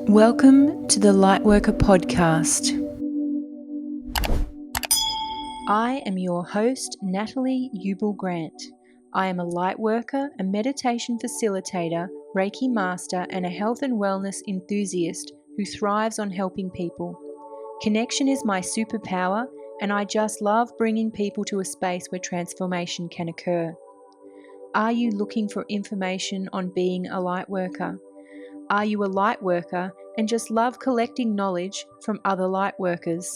Welcome to the Lightworker Podcast. I am your host, Natalie Grant. I am a lightworker, a meditation facilitator, Reiki master, and a health and wellness enthusiast who thrives on helping people. Connection is my superpower, and I just love bringing people to a space where transformation can occur. Are you looking for information on being a lightworker? Are you a lightworker and just love collecting knowledge from other lightworkers?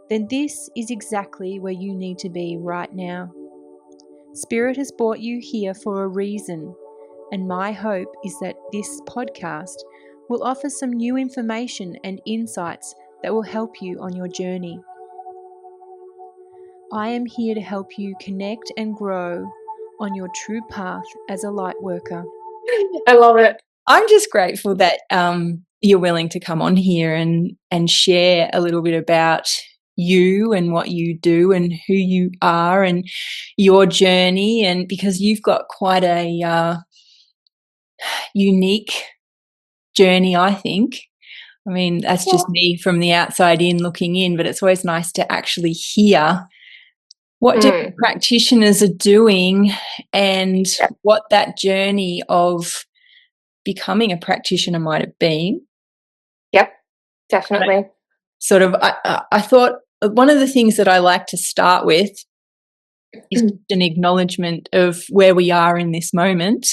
Then this is exactly where you need to be right now. Spirit has brought you here for a reason, and my hope is that this podcast will offer some new information and insights that will help you on your journey. I am here to help you connect and grow on your true path as a lightworker. I love it. I'm just grateful that you're willing to come on here and share a little bit about you and what you do and who you are and your journey, and because you've got quite a unique journey, I think. I mean, that's just me from the outside in looking in, but it's always nice to actually hear what different practitioners are doing and what that journey of becoming a practitioner might have been. Yep, definitely. I thought one of the things that I like to start with is an acknowledgement of where we are in this moment.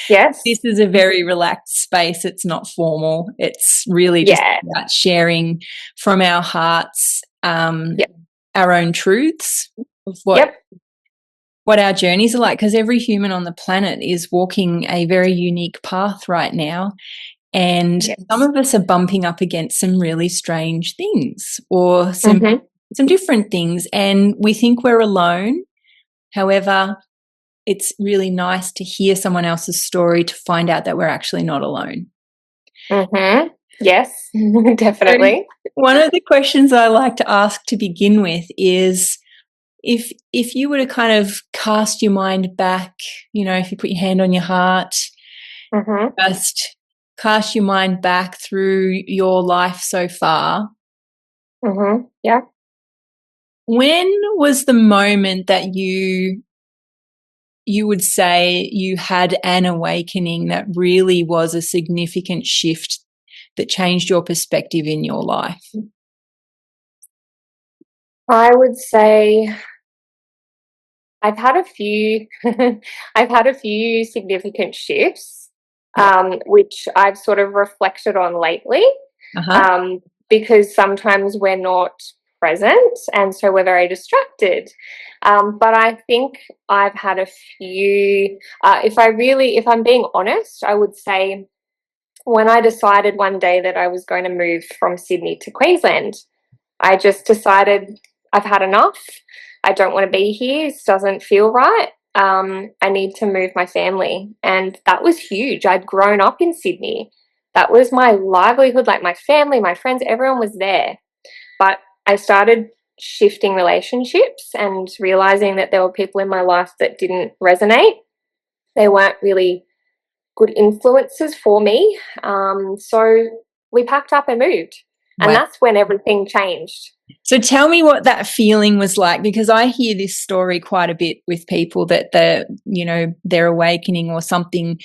Yes. This is a very relaxed space. It's not formal. It's really just about sharing from our hearts our own truths of what our journeys are like, because every human on the planet is walking a very unique path right now, and some of us are bumping up against some really strange things or some different things, and we think we're alone. However, it's really nice to hear someone else's story to find out that we're actually not alone. Yes, definitely. So one of the questions I like to ask to begin with is, if you were to kind of cast your mind back, if you put your hand on your heart, just cast your mind back through your life so far. Yeah. When was the moment that you would say you had an awakening that really was a significant shift that changed your perspective in your life? I would say I've had a few I've had a few significant shifts, which I've sort of reflected on lately, because sometimes we're not present and so we're very distracted. But I think I've had a few, if I'm being honest, I would say when I decided one day that I was going to move from Sydney to Queensland, I just decided I've had enough. I don't want to be here. It doesn't feel right. I need to move my family. And that was huge. I'd grown up in Sydney. That was my livelihood, like my family, my friends, everyone was there. But I started shifting relationships and realizing that there were people in my life that didn't resonate. They weren't really good influences for me. So we packed up and moved. And that's when everything changed. So tell me what that feeling was like, because I hear this story quite a bit with people that their awakening or something,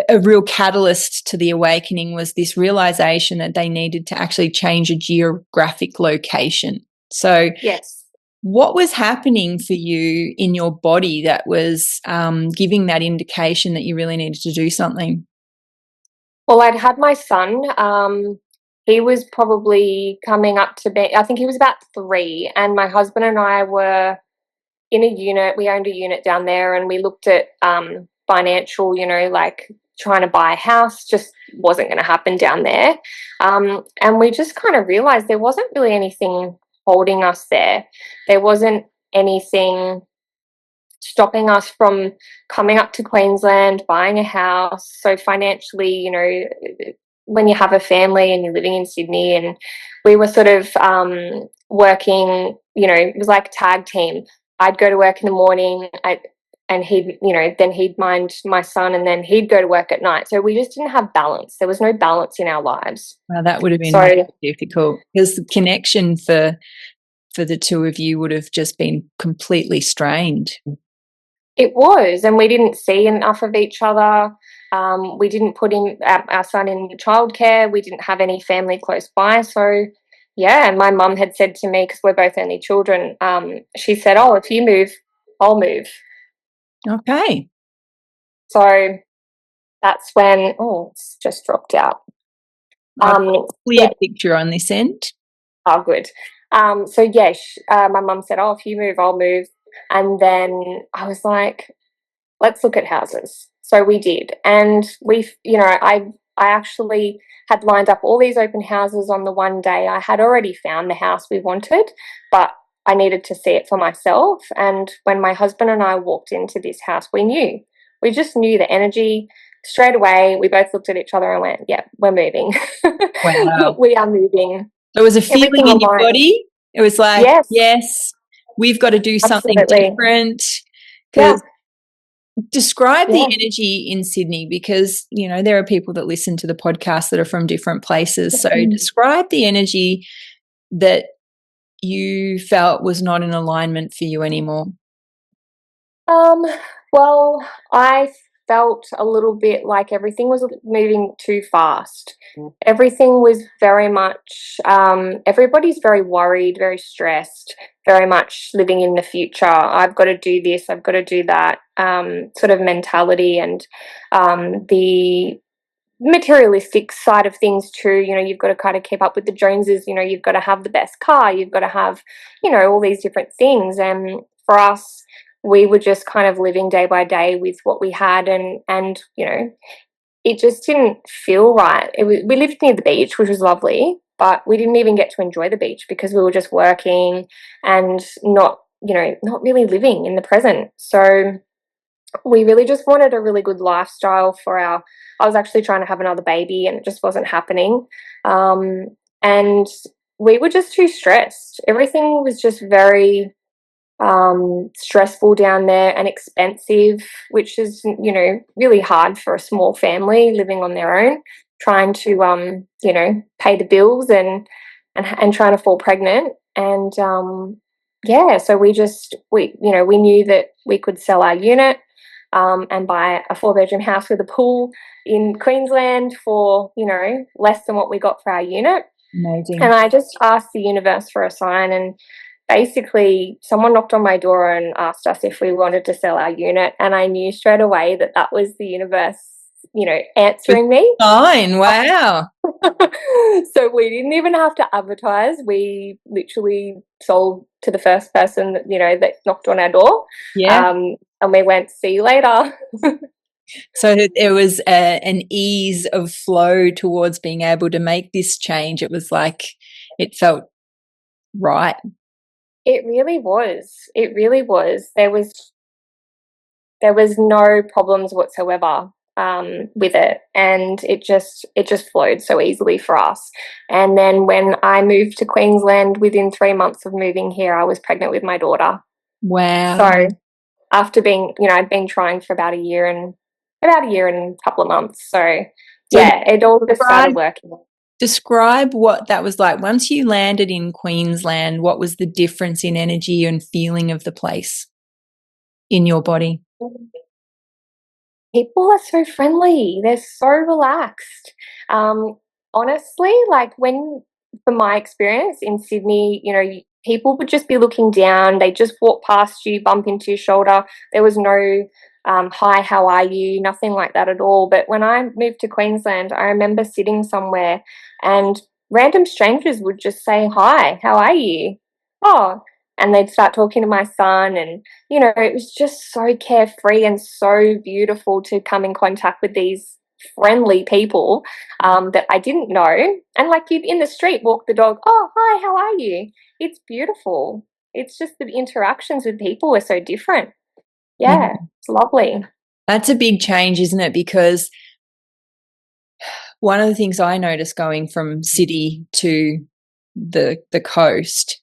a real catalyst to the awakening was this realization that they needed to actually change a geographic location. So what was happening for you in your body that was giving that indication that you really needed to do something? Well, I'd had my son. He was probably coming up to be, I think he was about 3, and my husband and I were in a unit. We owned a unit down there, and we looked at financial, like trying to buy a house just wasn't going to happen down there. And we just kind of realized there wasn't really anything holding us there. There wasn't anything stopping us from coming up to Queensland, buying a house. So financially, when you have a family and you're living in Sydney, and we were sort of working, it was like tag team. I'd go to work in the morning. and then he'd mind my son, and then he'd go to work at night. So we just didn't have balance. There was no balance in our lives. Well, that would have been really difficult, because the connection for the two of you would have just been completely strained. It was, and we didn't see enough of each other. We didn't put our son in childcare. We didn't have any family close by. So, yeah, and my mum had said to me, because we're both only children, she said, "Oh, if you move, I'll move." Okay. So that's when, it's just dropped out. Clear picture on this end. Oh, good. So, yes, my mum said, "Oh, if you move, I'll move." And then I was like, let's look at houses. So we did. And I actually had lined up all these open houses on the one day. I had already found the house we wanted, but I needed to see it for myself. And when my husband and I walked into this house, we just knew the energy straight away. We both looked at each other and went, yeah, we're moving. Wow. We are moving. There was a feeling in your body. It was like, yes, we've got to do something different. Because describe the energy in Sydney, because, there are people that listen to the podcast that are from different places. So describe the energy that you felt was not in alignment for you anymore. Well, I felt a little bit like everything was moving too fast. Everything was very much, everybody's very worried, very stressed, very much living in the future. I've got to do this, I've got to do that, sort of mentality, and the materialistic side of things too. You've got to kind of keep up with the Joneses. You've got to have the best car, you've got to have, all these different things. And for us, we were just kind of living day by day with what we had, and it just didn't feel right. We lived near the beach, which was lovely, but we didn't even get to enjoy the beach because we were just working and not really living in the present. So we really just wanted a really good lifestyle I was actually trying to have another baby, and it just wasn't happening. And we were just too stressed. Everything was just very stressful down there and expensive, which is, really hard for a small family living on their own, trying to, pay the bills and trying to fall pregnant. And, so we knew that we could sell our unit and buy a 4-bedroom house with a pool in Queensland for, less than what we got for our unit. Amazing. And I just asked the universe for a sign, and basically someone knocked on my door and asked us if we wanted to sell our unit, and I knew straight away that was the universe, answering me. Fine. Wow. So we didn't even have to advertise. We literally sold to the first person that knocked on our door. Yeah. And we went, see you later. So there was an ease of flow towards being able to make this change. It was like it felt right. It really was. It really was. There was no problems whatsoever with it, and it just flowed so easily for us. And then when I moved to Queensland, within 3 months of moving here, I was pregnant with my daughter. Wow. So after being, I'd been trying for about a year and a couple of months. So it all just started working. Describe what that was like. Once you landed in Queensland, what was the difference in energy and feeling of the place in your body? People are so friendly. They're so relaxed. Honestly, from my experience in Sydney, people would just be looking down. They just walk past you, bump into your shoulder. There was no hi, how are you? Nothing like that at all. But when I moved to Queensland, I remember sitting somewhere and random strangers would just say, hi, how are you? Oh, and they'd start talking to my son, and it was just so carefree and so beautiful to come in contact with these friendly people that I didn't know. And you'd in the street walk the dog, oh, hi, how are you? It's beautiful. It's just the interactions with people are so different. Yeah, it's lovely. That's a big change, isn't it? Because one of the things I noticed going from city to the coast,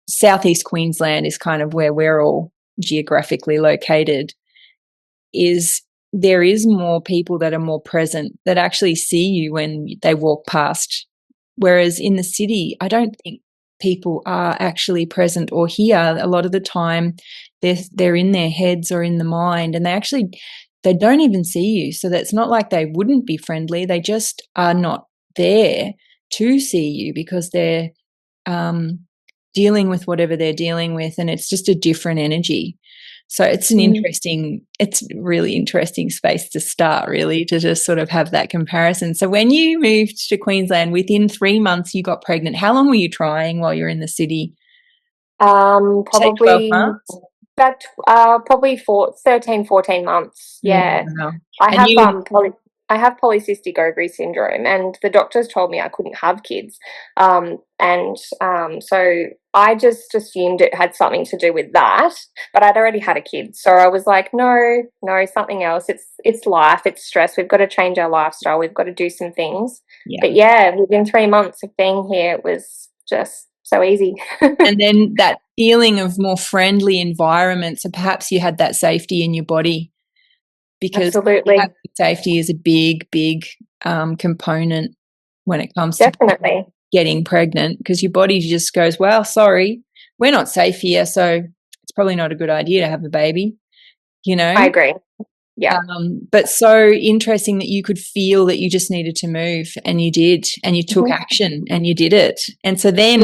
southeast Queensland is kind of where we're all geographically located, is there is more people that are more present, that actually see you when they walk past. Whereas in the city, I don't think people are actually present or here. A lot of the time they're in their heads or in the mind, and they don't even see you. So that's not like they wouldn't be friendly. They just are not there to see you because they're dealing with whatever they're dealing with, and it's just a different energy. So it's it's a really interesting space to start, really, to just sort of have that comparison. So when you moved to Queensland, within 3 months you got pregnant. How long were you trying while you're in the city? Probably 12 months? about probably 13, 14 months. Yeah. Wow. I have polycystic ovary syndrome, and the doctors told me I couldn't have kids. So I just assumed it had something to do with that, but I'd already had a kid. So I was like, no, something else. It's life, it's stress. We've got to change our lifestyle. We've got to do some things. Yeah. But yeah, within 3 months of being here, it was just so easy. And then that feeling of more friendly environment. So perhaps you had that safety in your body, because absolutely, safety is a big component when it comes definitely to getting pregnant, because your body just goes, well, sorry, we're not safe here, so it's probably not a good idea to have a baby, you know. I agree. Yeah. But so interesting that you could feel that you just needed to move, and you did, and you took action and you did it. And so then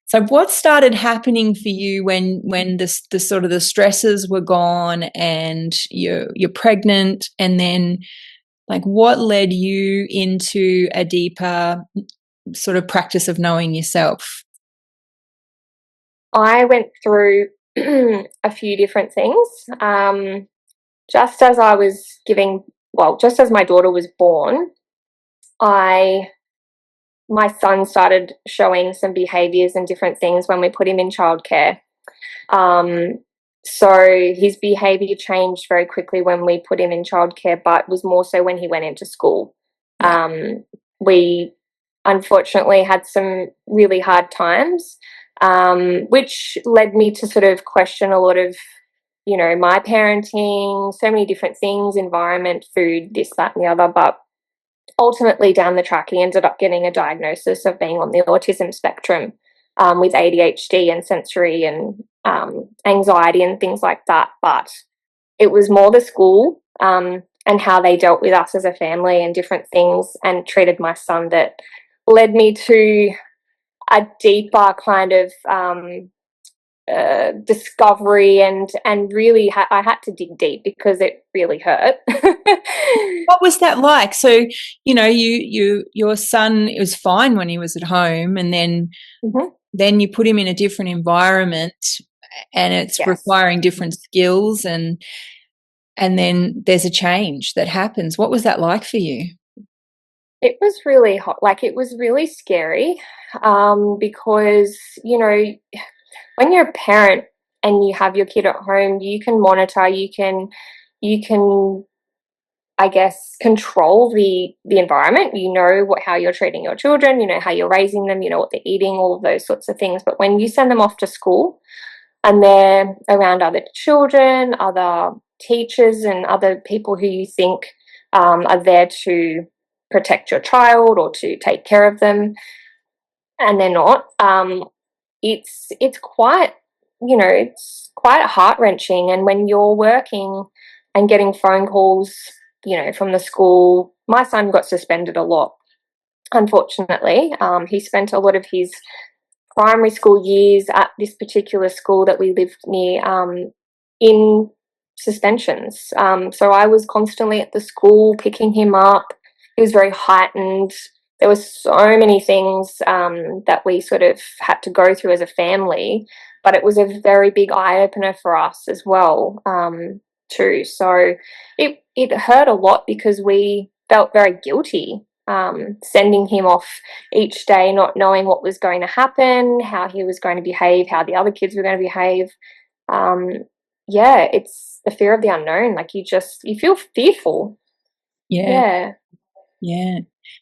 so what started happening for you when the sort of the stresses were gone and you're pregnant, and then like what led you into a deeper sort of practice of knowing yourself? I went through a few different things. Just as my daughter was born, my son started showing some behaviours and different things when we put him in childcare. So his behaviour changed very quickly when we put him in childcare, but was more so when he went into school. We unfortunately had some really hard times, which led me to sort of question a lot of, my parenting, so many different things, environment, food, this, that, and the other. But ultimately, down the track, he ended up getting a diagnosis of being on the autism spectrum, with ADHD and sensory and anxiety and things like that. But it was more the school and how they dealt with us as a family and different things and treated my son that led me to a deeper kind of discovery, and really I had to dig deep because it really hurt. What was that like? So, your son, it was fine when he was at home, and then you put him in a different environment, and it's requiring different skills, and then there's a change that happens. What was that like for you? It was really hot. Like, it was really scary, because, when you're a parent and you have your kid at home, you can monitor, you can, I guess, control the environment. You know how you're treating your children, you know how you're raising them, you know what they're eating, all of those sorts of things. But when you send them off to school and they're around other children, other teachers, and other people who you think are there to protect your child or to take care of them, and they're not, it's quite, it's quite heart-wrenching. And when you're working and getting phone calls, from the school, my son got suspended a lot, unfortunately. He spent a lot of his primary school years at this particular school that we lived near in suspensions. So I was constantly at the school picking him up. He was very heightened. There were so many things that we sort of had to go through as a family, but it was a very big eye-opener for us as well, too. So it hurt a lot because we felt very guilty, sending him off each day, not knowing what was going to happen, how he was going to behave, how the other kids were going to behave. It's the fear of the unknown. Like, you feel fearful. Yeah.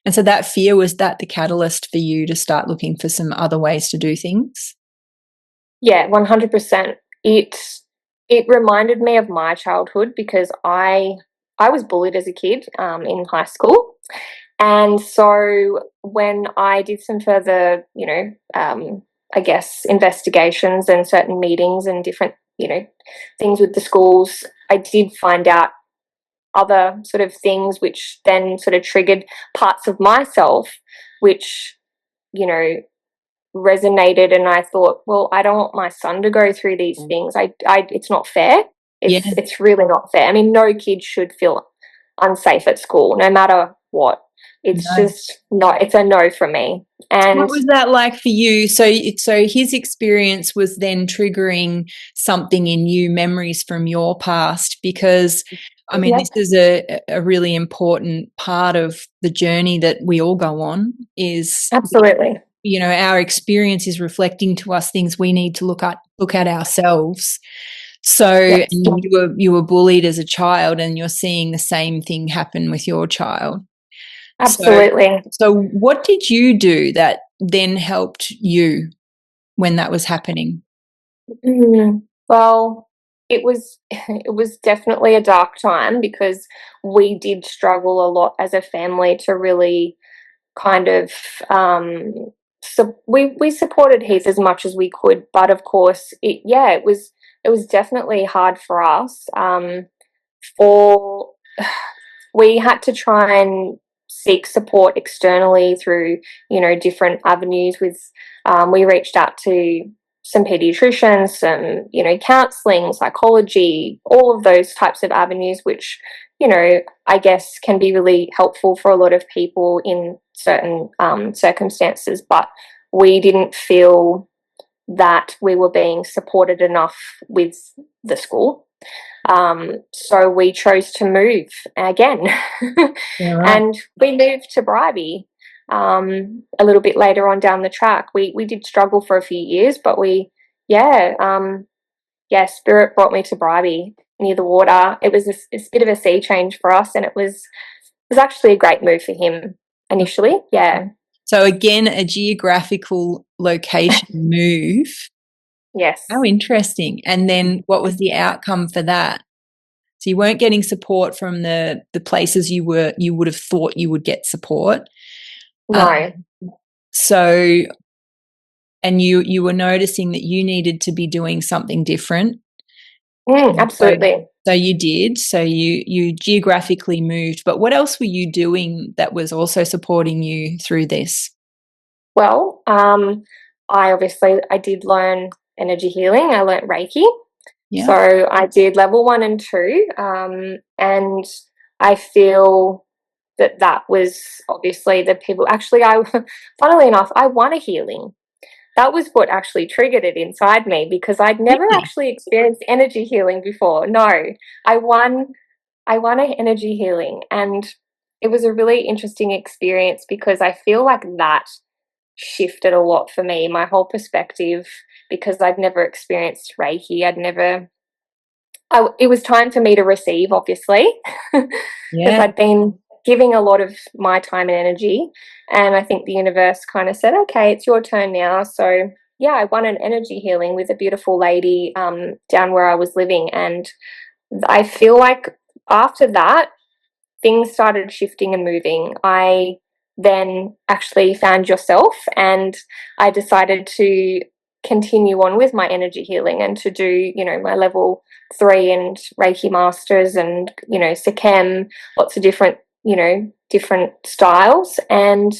And so that fear, was that the catalyst for you to start looking for some other ways to do things? Yeah, 100%. it reminded me of my childhood because I was bullied as a kid in high school. And so when I did some further, I guess, investigations and certain meetings and different, things with the schools, I did find out other sort of things which then sort of triggered parts of myself which, resonated. And I thought, well, I don't want my son to go through these things. It's not fair. It's really not fair. I mean, no kid should feel unsafe at school, no matter what. It's just not, it's a no from me. And what was that like for you? So his experience was then triggering something in you, memories from your past, because I mean, this is a really important part of the journey that we all go on is absolutely, our experience is reflecting to us things we need to look at ourselves. So you were bullied as a child and you're seeing the same thing happen with your child. Absolutely. So what did you do that then helped you when that was happening? Well, it was definitely a dark time because we did struggle a lot as a family to really kind of we supported Heath as much as we could, but of course it was definitely hard for us. For we had to try and seek support externally through different avenues. With we reached out to some pediatricians, some counselling, psychology, all of those types of avenues, which I guess can be really helpful for a lot of people in certain circumstances. But we didn't feel that we were being supported enough with the school. So we chose to move again. And we moved to Bribie a little bit later on down the track. We did struggle for a few years, but Spirit brought me to Bribie near the water. It was a bit of a sea change for us, and it was actually a great move for him initially. Yeah. So again, a geographical location move. Yes. How interesting. And then what was the outcome for that? So you weren't getting support from the places you would have thought you would get support. No. So, and you were noticing that you needed to be doing something different. Absolutely. So you did. So you geographically moved. But what else were you doing that was also supporting you through this? Well, I did learn energy healing. I learned Reiki. Yeah. So I did level 1 and 2, and I feel that was obviously the people. Actually, funnily enough, I won a healing. That was what actually triggered it inside me, because I'd never actually experienced energy healing before. No, I won an energy healing, and it was a really interesting experience because I feel like that shifted a lot for me, my whole perspective, because I'd never experienced Reiki. It was time for me to receive, obviously, because I'd been giving a lot of my time and energy, and I think the universe kind of said, okay, it's your turn now. So yeah, I won an energy healing with a beautiful lady down where I was living, and I feel like after that things started shifting and moving. I then actually found yourself, and I decided to continue on with my energy healing and to do my level 3 and Reiki masters and Sekem, lots of different styles, and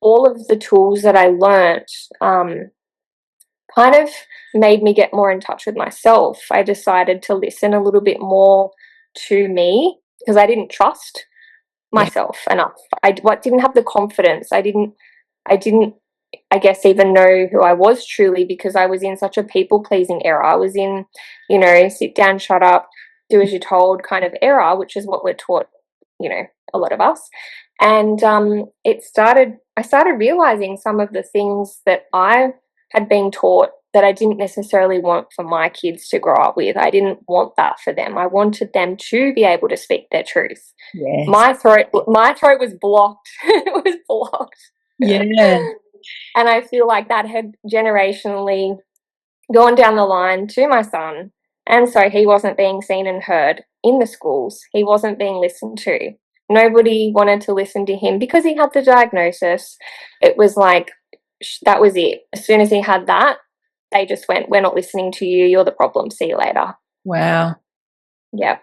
all of the tools that I learnt kind of made me get more in touch with myself. I decided to listen a little bit more to me because I didn't trust myself enough. I didn't have the confidence. I didn't I guess even know who I was truly, because I was in such a people pleasing era. I was in sit down, shut up, do as you're told kind of era, which is what we're taught, a lot of us. And I started realizing some of the things that I had been taught that I didn't necessarily want for my kids to grow up with. I didn't want that for them. I wanted them to be able to speak their truth. Yes. My throat was blocked. It was blocked. Yeah. And I feel like that had generationally gone down the line to my son, and so he wasn't being seen and heard in the schools. He wasn't being listened to. Nobody wanted to listen to him because he had the diagnosis. It was like, that was it. As soon as he had that, they just went, we're not listening to you. You're the problem. See you later. Wow. Yeah.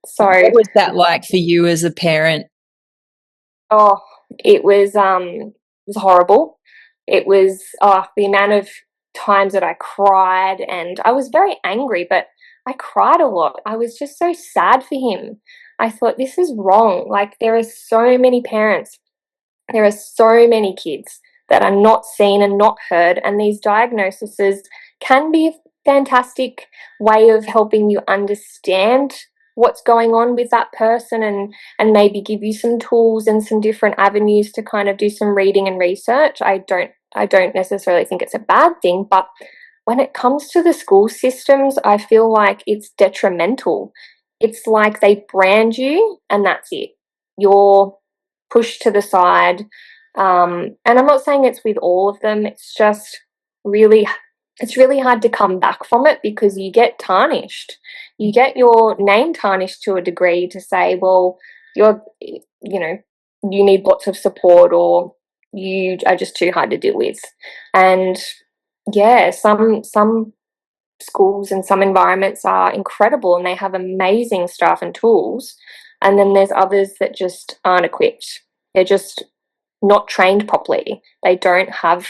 So what was that like for you as a parent? Oh, it was horrible. It was the amount of times that I cried, and I was very angry, but I cried a lot. I was just so sad for him. I thought, this is wrong. Like, there are so many parents, there are so many kids that are not seen and not heard, and these diagnoses can be a fantastic way of helping you understand what's going on with that person, and maybe give you some tools and some different avenues to kind of do some reading and research. I don't necessarily think it's a bad thing, but when it comes to the school systems, I feel like it's detrimental. It's like they brand you and that's it. You're pushed to the side. And I'm not saying it's with all of them. It's just really hard to come back from it because you get tarnished. You get your name tarnished to a degree to say, well, you need lots of support, or you are just too hard to deal with. And yeah, some schools and some environments are incredible and they have amazing staff and tools. And then there's others that just aren't equipped. They're just not trained properly. They don't have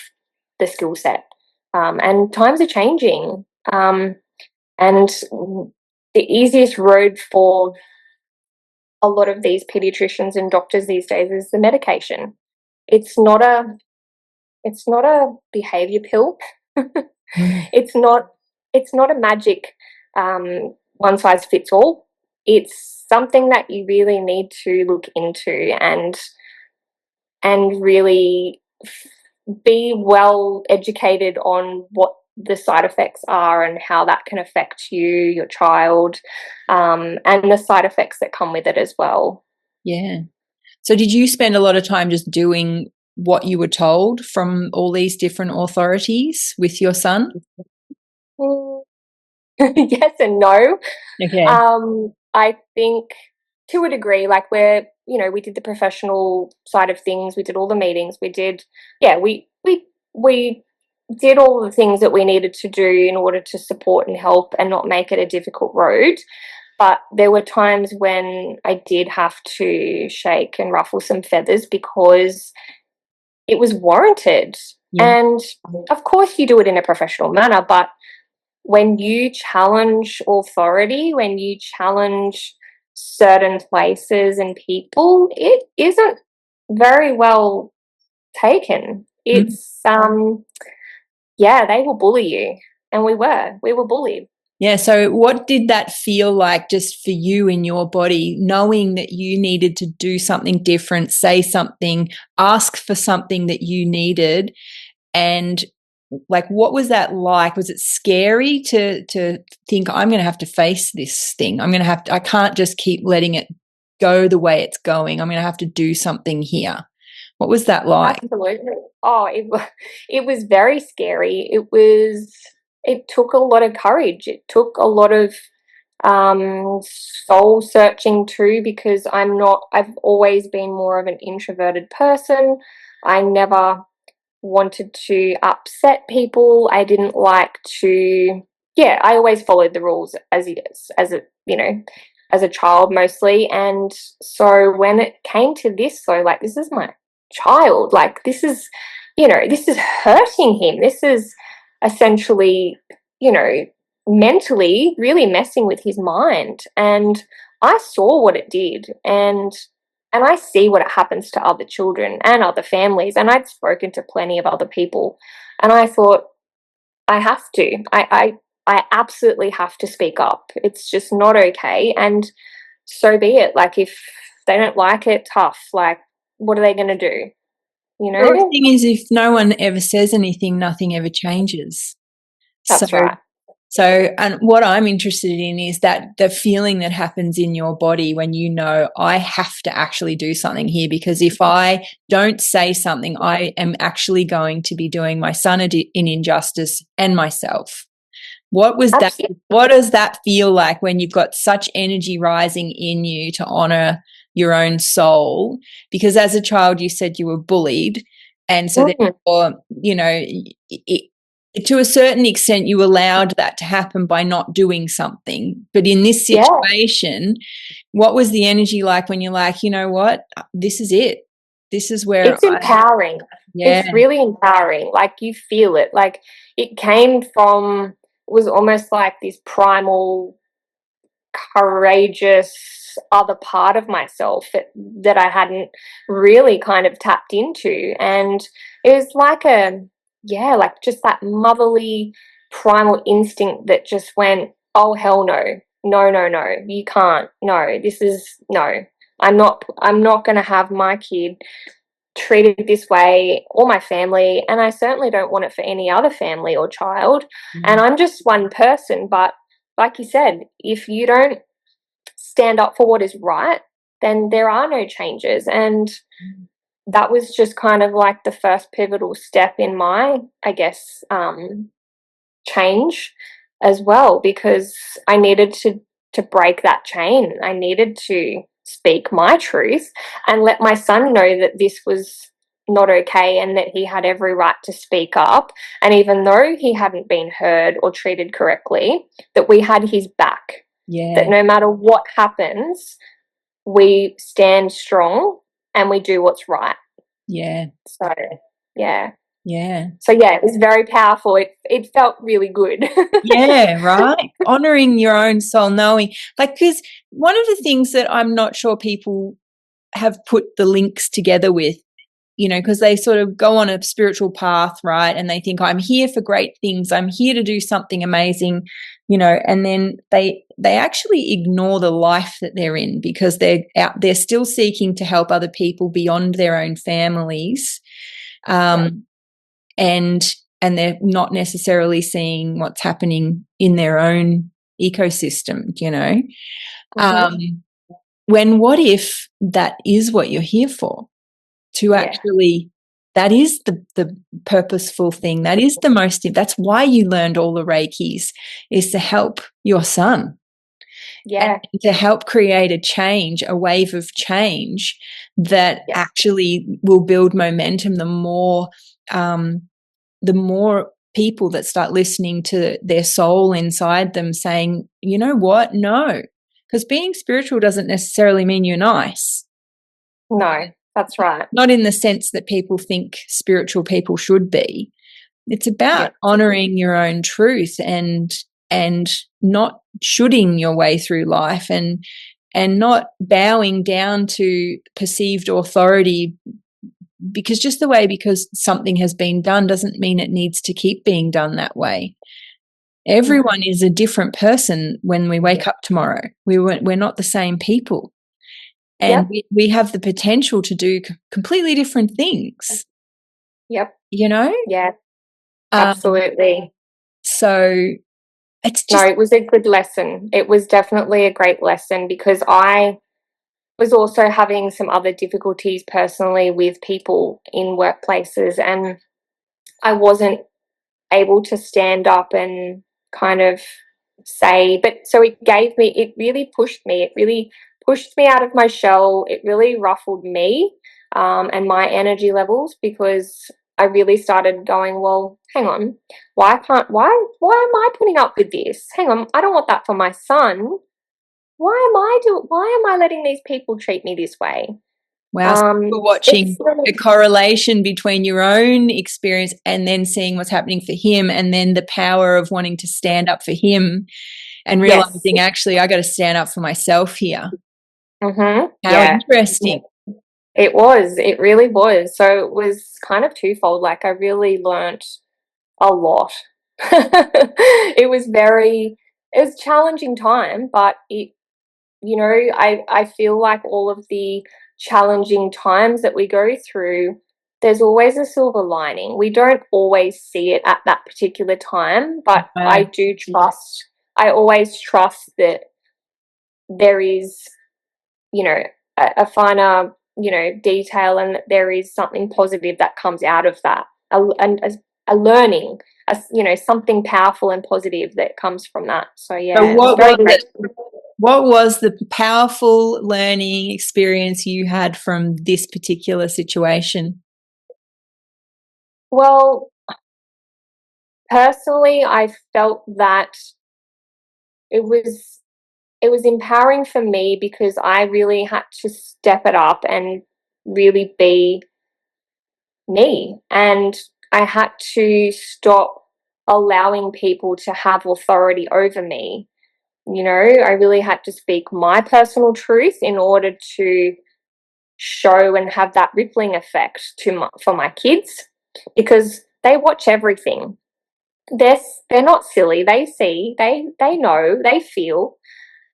the skill set. And times are changing. And the easiest road for a lot of these pediatricians and doctors these days is the medication. It's not a behavior pill. It's not a magic one size fits all. It's something that you really need to look into and really be well educated on what the side effects are and how that can affect you, your child, and the side effects that come with it as well. Yeah. So did you spend a lot of time just doing what you were told from all these different authorities with your son? Yes and no. Okay. I think to a degree, like we did the professional side of things. We did all the meetings. We did all the things that we needed to do in order to support and help and not make it a difficult road. But there were times when I did have to shake and ruffle some feathers because it was warranted. Yeah. And of course you do it in a professional manner, but when you challenge authority, when you challenge certain places and people, it isn't very well taken. It's they will bully you, and we were bullied. Yeah, so what did that feel like just for you in your body, knowing that you needed to do something different, say something, ask for something that you needed? And like, what was that like? Was it scary to think, I'm going to have to face this thing? I can't just keep letting it go the way it's going. I'm going to have to do something here. What was that like? Absolutely. Oh, it was very scary. It took a lot of courage. It took a lot of soul searching too, because I've always been more of an introverted person. I never wanted to upset people. I didn't like to, I always followed the rules as a child mostly. And so when it came to this, so like, this is my child, like this is hurting him. This is essentially, mentally really messing with his mind. And I saw what it did, and I see what it happens to other children and other families. And I'd spoken to plenty of other people, and I thought, I have to. I absolutely have to speak up. It's just not okay. And so be it. Like, if they don't like it, tough. Like, what are they going to do? Well, the thing is, if no one ever says anything, nothing ever changes. That's right. So, and what I'm interested in is that the feeling that happens in your body when you know, I have to actually do something here, because if I don't say something, I am actually going to be doing my son an injustice and myself. What was Absolutely. that? What does that feel like when you've got such energy rising in you to honor your own soul? Because as a child, you said you were bullied. And so therefore, you know, to a certain extent, you allowed that to happen by not doing something. But in this situation, what was the energy like when you're like, you know what, this is it. This is where it's empowering. It's really empowering. Like, you feel it. Like, it came from, was almost like this primal, courageous other part of myself that I hadn't really kind of tapped into. And it was like like just that motherly primal instinct that just went, oh, hell no. No, no, no. You can't. No, this is no. I'm not going to have my kid treated this way, or my family, and I certainly don't want it for any other family or child. And I'm just one person, but like you said, if you don't stand up for what is right, then there are no changes. And that was just kind of like the first pivotal step in my, I guess, change as well, because I needed to break that chain. I needed to speak my truth and let my son know that this was not okay and that he had every right to speak up. And even though he hadn't been heard or treated correctly, that we had his back. That no matter what happens, we stand strong and we do what's right. So, So, it was very powerful. It felt really good. Right. Honoring your own soul, knowing, like, because one of the things that I'm not sure people have put the links together with, you know, because they sort of go on a spiritual path, right? And they think, I'm here for great things. I'm here to do something amazing, you know, and then they actually ignore the life that they're in, because they're still seeking to help other people beyond their own families. And they're not necessarily seeing what's happening in their own ecosystem, you know. When what if that is what you're here for? To actually, that is the purposeful thing. That is the most, that's why you learned all the Reikis, is to help your son. And to help create a change, a wave of change that actually will build momentum. The more people that start listening to their soul inside them saying, you know what, no, because being spiritual doesn't necessarily mean you're nice. No, that's right. Not in the sense that people think spiritual people should be. It's about honoring your own truth and not shoulding your way through life and not bowing down to perceived authority, because something has been done doesn't mean it needs to keep being done that way. Everyone is a different person when we wake up tomorrow. We're not the same people. And we have the potential to do completely different things. You know? Yeah, absolutely. So it's just... No, it was a good lesson. It was definitely a great lesson, because I was also having some other difficulties personally with people in workplaces, and I wasn't able to stand up and kind of say, but so it really pushed me out of my shell. It really ruffled me and my energy levels, because I really started going, well, hang on, why am I putting up with this? Hang on, I don't want that for my son. Why am I letting these people treat me this way? Wow, so you're watching the correlation between your own experience and then seeing what's happening for him, and then the power of wanting to stand up for him and realizing, actually, I got to stand up for myself here. How interesting. It really was. So it was kind of twofold. Like, I really learnt a lot. It was a challenging time, but I feel like all of the challenging times that we go through, there's always a silver lining. We don't always see it at that particular time, but I always trust that there is, a finer, detail, and that there is something positive that comes out of that. And a learning, something powerful and positive that comes from that. So yeah, so what was the powerful learning experience you had from this particular situation? Well, personally, I felt that it was empowering for me because I really had to step it up and really be me. And I had to stop allowing people to have authority over me. I really had to speak my personal truth in order to show and have that rippling effect for my kids, because they watch everything. They're not silly. They see, they know, they feel.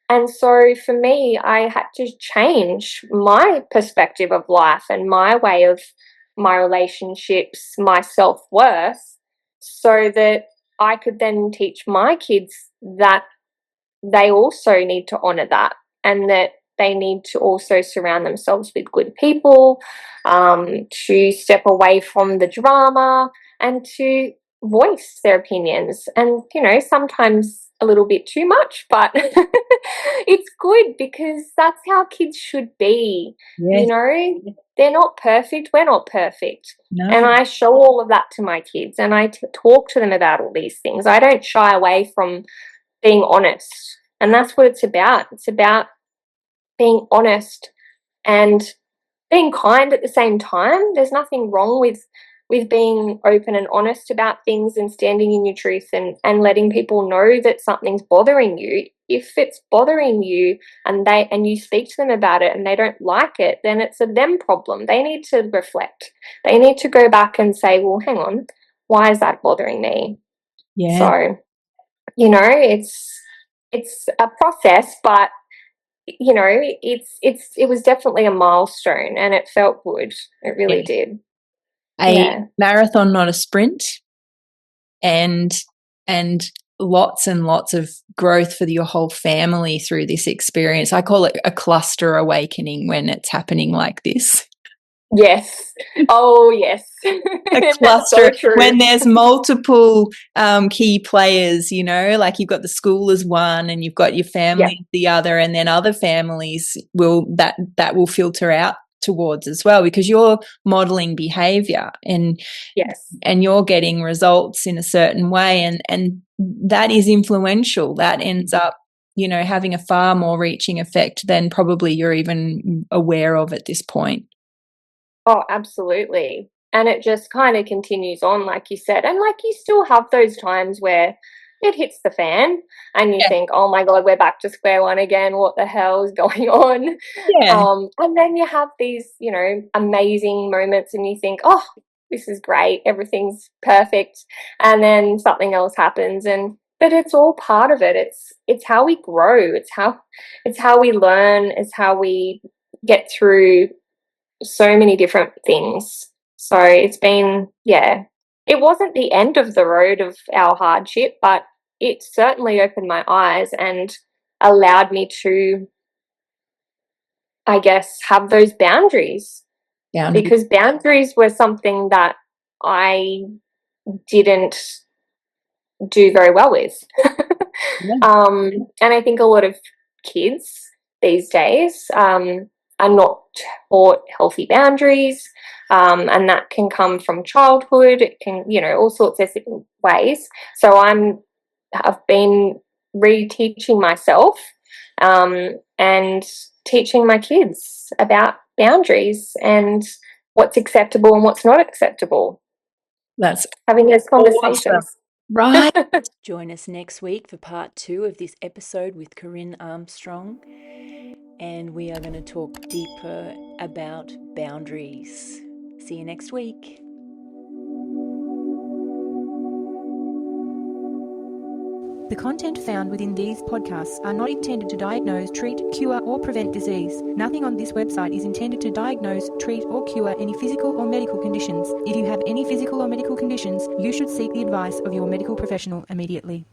And so for me, I had to change my perspective of life and my way of my relationships, my self-worth, so that I could then teach my kids that they also need to honor that, and that they need to also surround themselves with good people, to step away from the drama and to voice their opinions. And, sometimes a little bit too much, but it's good because that's how kids should be. Yes. They're not perfect. We're not perfect. No. And I show all of that to my kids, and I talk to them about all these things. I don't shy away from being honest. And that's what it's about. It's about being honest and being kind at the same time. There's nothing wrong with being open and honest about things and standing in your truth and letting people know that something's bothering you. If it's bothering you and you speak to them about it and they don't like it, then it's a them problem. They need to reflect. They need to go back and say, well, hang on, why is that bothering me? Yeah. So, it's a process, but it was definitely a milestone, and it felt good. It really did. A marathon, not a sprint, and lots and lots of growth for your whole family through this experience. I call it a cluster awakening when it's happening like this. Yes. Oh, yes. A cluster so when there's multiple key players, like you've got the school as one and you've got your family the other, and then other families that will filter out towards as well, because you're modeling behavior and you're getting results in a certain way, and that is influential. That ends up having a far more reaching effect than probably you're even aware of at this point. Oh, absolutely. And it just kind of continues on, like you said. And like, you still have those times where it hits the fan and you think, oh my God, we're back to square one again. What the hell is going on? Yeah. And then you have these, amazing moments and you think, oh, this is great. Everything's perfect. And then something else happens, but it's all part of it. It's how we grow. It's how we learn. It's how we get through so many different things. So it's been, it wasn't the end of the road of our hardship, but it certainly opened my eyes and allowed me to, I guess, have those boundaries. Because boundaries were something that I didn't do very well with. And I think a lot of kids these days are not taught healthy boundaries, and that can come from childhood. It can, all sorts of ways. So I've been reteaching myself and teaching my kids about boundaries and what's acceptable and what's not acceptable. That's having those conversations. Awesome. Right. Join us next week for part 2 of this episode with Carine Armstrong, and we are going to talk deeper about boundaries. See you next week. The content found within these podcasts are not intended to diagnose, treat, cure, or prevent disease. Nothing on this website is intended to diagnose, treat, or cure any physical or medical conditions. If you have any physical or medical conditions, you should seek the advice of your medical professional immediately.